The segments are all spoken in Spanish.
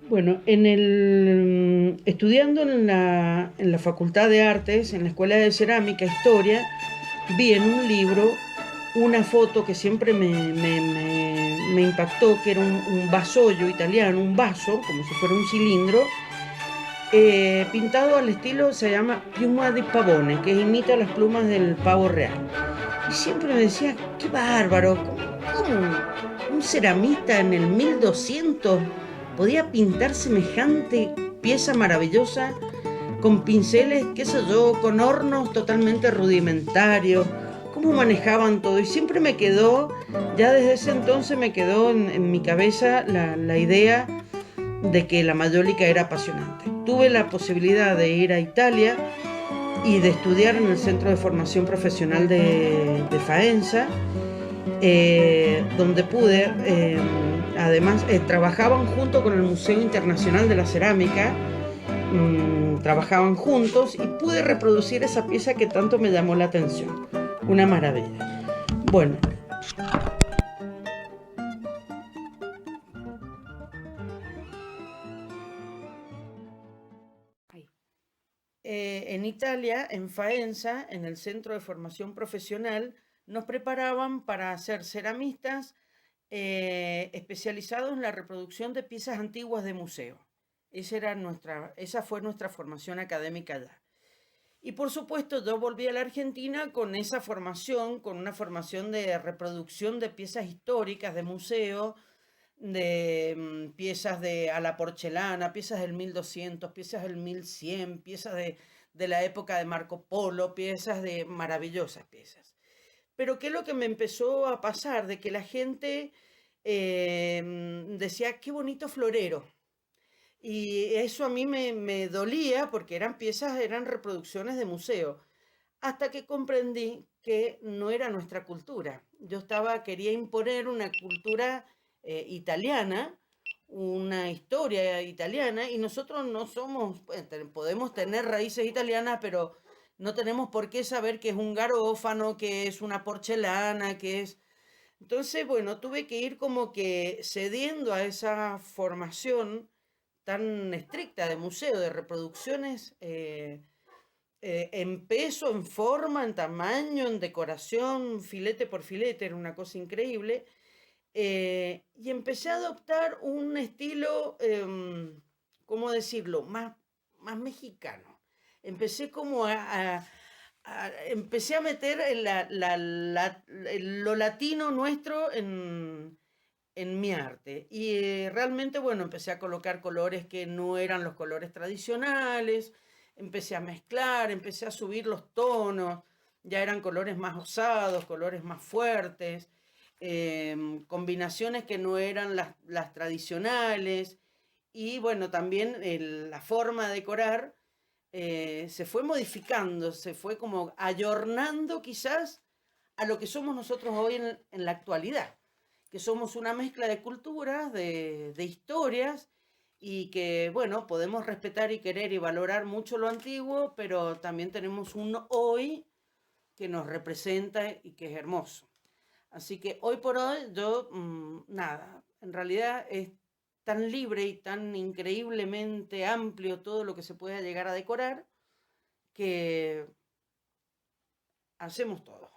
Bueno, estudiando en la Facultad de Artes, en la Escuela de Cerámica, Historia, vi en un libro una foto que siempre me impactó, que era un vasollo italiano, un vaso, como si fuera un cilindro, pintado al estilo, se llama Piuma di Pavone, que imita las plumas del pavo real. Y siempre me decía, qué bárbaro, ¿cómo un ceramista en el 1200 podía pintar semejante pieza maravillosa con pinceles, qué sé yo, con hornos totalmente rudimentarios? ¿Cómo manejaban todo? Y siempre me quedó, ya desde ese entonces me quedó en mi cabeza la idea de que la mayólica era apasionante. Tuve la posibilidad de ir a Italia y de estudiar en el Centro de Formación Profesional de Faenza, donde pude, además, trabajaban junto con el Museo Internacional de la Cerámica, trabajaban juntos y pude reproducir esa pieza que tanto me llamó la atención. Una maravilla. Bueno, en Italia, en Faenza, en el Centro de Formación Profesional, nos preparaban para ser ceramistas especializados en la reproducción de piezas antiguas de museo. Esa fue nuestra formación académica allá. Y por supuesto, yo volví a la Argentina con esa formación, con una formación de reproducción de piezas históricas de museo, de piezas de a la porcelana, piezas del 1200, piezas del 1100, piezas de la época de Marco Polo, piezas de maravillosas piezas. Pero ¿qué es lo que me empezó a pasar? De que la gente decía, qué bonito florero. Y eso a mí me dolía porque eran piezas, eran reproducciones de museo. Hasta que comprendí que no era nuestra cultura. Quería imponer una cultura italiana, una historia italiana, y nosotros no somos, pues, podemos tener raíces italianas, pero no tenemos por qué saber qué es un garófano, qué es una porcelana, qué es... Entonces, bueno, tuve que ir como que cediendo a esa formación tan estricta de museo, de reproducciones en peso, en forma, en tamaño, en decoración, filete por filete, era una cosa increíble. Y empecé a adoptar un estilo, ¿cómo decirlo?, más mexicano. Empecé como empecé a meter lo latino nuestro en mi arte. Y realmente, bueno, empecé a colocar colores que no eran los colores tradicionales, empecé a mezclar, empecé a subir los tonos, ya eran colores más osados, colores más fuertes, combinaciones que no eran las tradicionales. Y bueno, también la forma de decorar se fue modificando, se fue como ayornando quizás a lo que somos nosotros hoy en la actualidad, que somos una mezcla de culturas, de historias, y que, bueno, podemos respetar y querer y valorar mucho lo antiguo, pero también tenemos un hoy que nos representa y que es hermoso. Así que hoy por hoy yo, nada, en realidad es tan libre y tan increíblemente amplio todo lo que se pueda llegar a decorar que hacemos todo.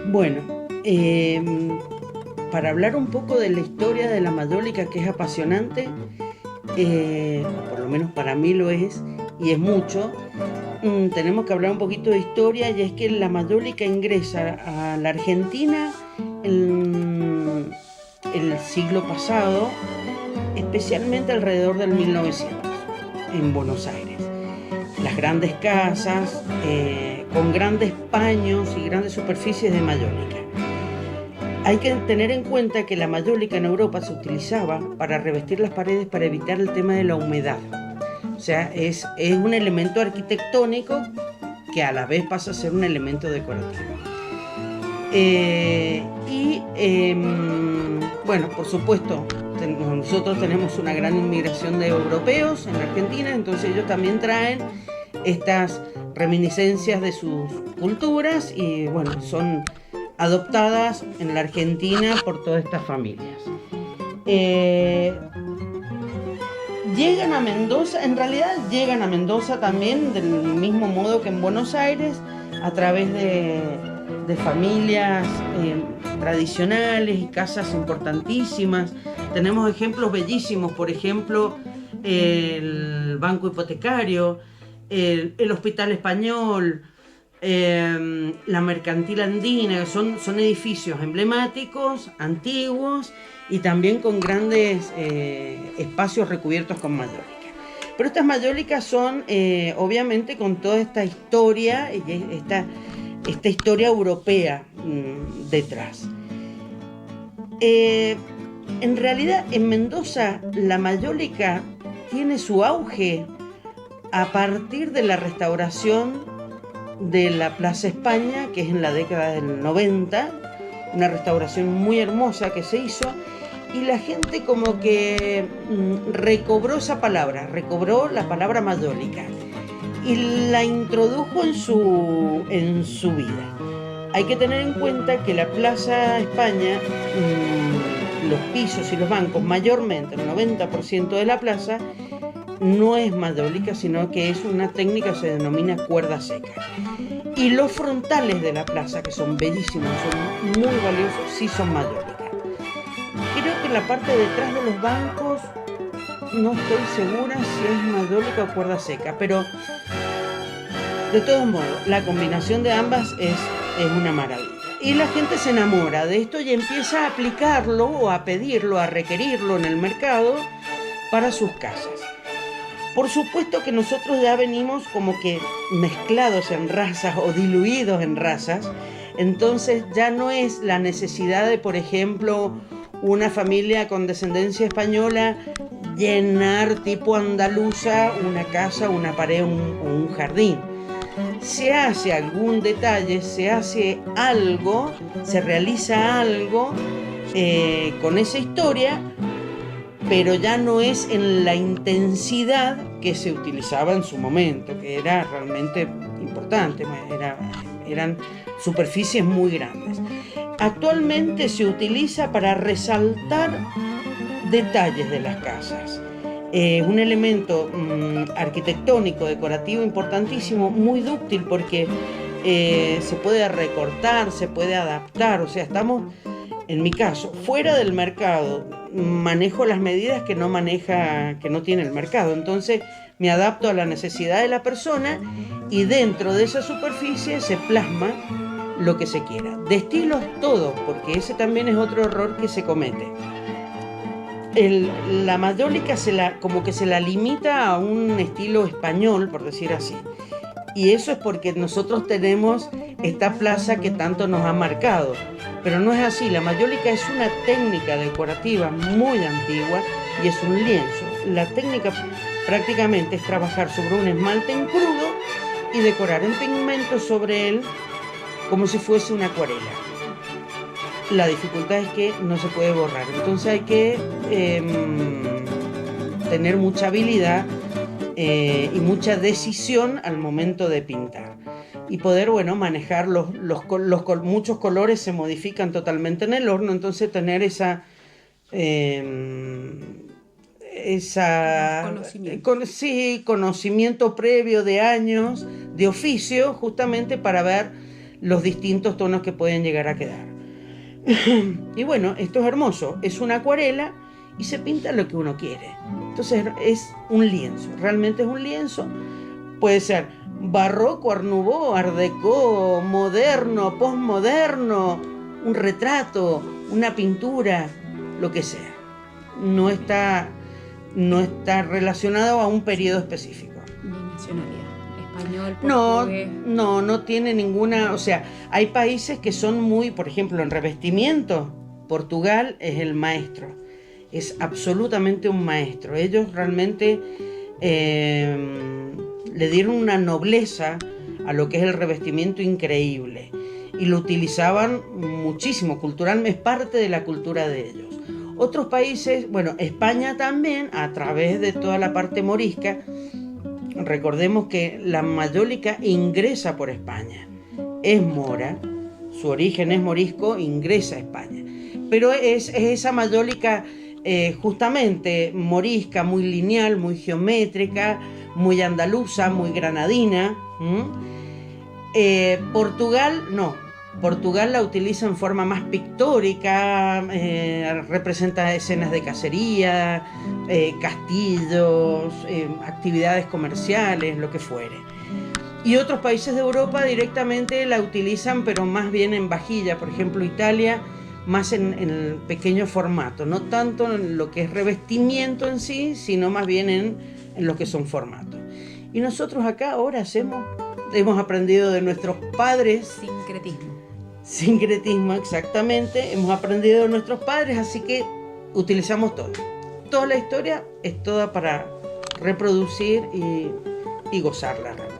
Bueno, para hablar un poco de la historia de la mayólica, que es apasionante, o por lo menos para mí lo es, y es mucho, tenemos que hablar un poquito de historia, y es que la mayólica ingresa a la Argentina en el siglo pasado, especialmente alrededor del 1900, en Buenos Aires. Las grandes casas, con grandes paños y grandes superficies de mayólica. Hay que tener en cuenta que la mayólica en Europa se utilizaba para revestir las paredes para evitar el tema de la humedad. O sea, es un elemento arquitectónico que a la vez pasa a ser un elemento decorativo. Bueno, por supuesto, nosotros tenemos una gran inmigración de europeos en la Argentina, entonces ellos también traen estas reminiscencias de sus culturas y bueno, son adoptadas en la Argentina por todas estas familias. Llegan a Mendoza, en realidad llegan a Mendoza también del mismo modo que en Buenos Aires, a través de familias tradicionales y casas importantísimas. Tenemos ejemplos bellísimos, por ejemplo, el Banco Hipotecario, el Hospital Español, la Mercantil Andina, que son edificios emblemáticos, antiguos y también con grandes espacios recubiertos con mayólica. Pero estas mayólicas son obviamente con toda esta historia y esta historia europea detrás. En realidad en Mendoza la mayólica tiene su auge a partir de la restauración de la Plaza España, que es en la década del 90, una restauración muy hermosa que se hizo, y la gente como que recobró esa palabra, recobró la palabra mayólica y la introdujo en su vida. Hay que tener en cuenta que la Plaza España, los pisos y los bancos, mayormente el 90% de la plaza, no es mayólica, sino que es una técnica que se denomina cuerda seca. Y los frontales de la plaza, que son bellísimos, son muy valiosos, sí son mayólica. Creo que en la parte de detrás de los bancos no estoy segura si es mayólica o cuerda seca, pero de todos modos, la combinación de ambas es una maravilla. Y la gente se enamora de esto y empieza a aplicarlo o a pedirlo, a requerirlo en el mercado para sus casas. Por supuesto que nosotros ya venimos como que mezclados en razas o diluidos en razas, entonces ya no es la necesidad de, por ejemplo, una familia con descendencia española llenar tipo andaluza una casa, una pared o un jardín. Se hace algún detalle, se hace algo, se realiza algo con esa historia, pero ya no es en la intensidad que se utilizaba en su momento, que era realmente importante, eran superficies muy grandes. Actualmente se utiliza para resaltar detalles de las casas. Un elemento arquitectónico, decorativo importantísimo, muy dúctil porque se puede recortar, se puede adaptar, o sea, estamos, en mi caso, fuera del mercado, manejo las medidas que no tiene el mercado, entonces me adapto a la necesidad de la persona y dentro de esa superficie se plasma lo que se quiera. De estilos todos, porque ese también es otro error que se comete. La mayólica como que se la limita a un estilo español, por decir así. Y eso es porque nosotros tenemos esta plaza que tanto nos ha marcado. Pero no es así, la mayólica es una técnica decorativa muy antigua y es un lienzo. La técnica prácticamente es trabajar sobre un esmalte en crudo y decorar en pigmento sobre él como si fuese una acuarela. La dificultad es que no se puede borrar, entonces hay que tener mucha habilidad y mucha decisión al momento de pintar y poder, bueno, manejar muchos colores se modifican totalmente en el horno, entonces tener esa conocimiento previo de años de oficio, justamente para ver los distintos tonos que pueden llegar a quedar. Y bueno, esto es hermoso, es una acuarela y se pinta lo que uno quiere. Entonces es un lienzo, realmente es un lienzo. Puede ser barroco, art nouveau, art déco, moderno, postmoderno, un retrato, una pintura, lo que sea. No está relacionado a un periodo específico. Ni nacionalidad. Español, portugués. No tiene ninguna. O sea, hay países que son muy, por ejemplo, en revestimiento, Portugal es el maestro. Es absolutamente un maestro. Ellos realmente le dieron una nobleza a lo que es el revestimiento increíble. Y lo utilizaban muchísimo, culturalmente, es parte de la cultura de ellos. Otros países, bueno, España también, a través de toda la parte morisca, recordemos que la mayólica ingresa por España. Es mora, su origen es morisco, ingresa a España. Pero es esa mayólica justamente morisca, muy lineal, muy geométrica, muy andaluza, muy granadina. Portugal no. Portugal la utiliza en forma más pictórica, representa escenas de cacería, castillos, actividades comerciales, lo que fuere. Y otros países de Europa directamente la utilizan, pero más bien en vajilla. Por ejemplo, Italia, más en el pequeño formato, no tanto en lo que es revestimiento en sí, sino más bien en lo que son formatos. Y nosotros acá ahora hemos aprendido de nuestros padres. Sincretismo, exactamente. Hemos aprendido de nuestros padres, así que utilizamos todo. Toda la historia es toda para reproducir y gozarla realmente.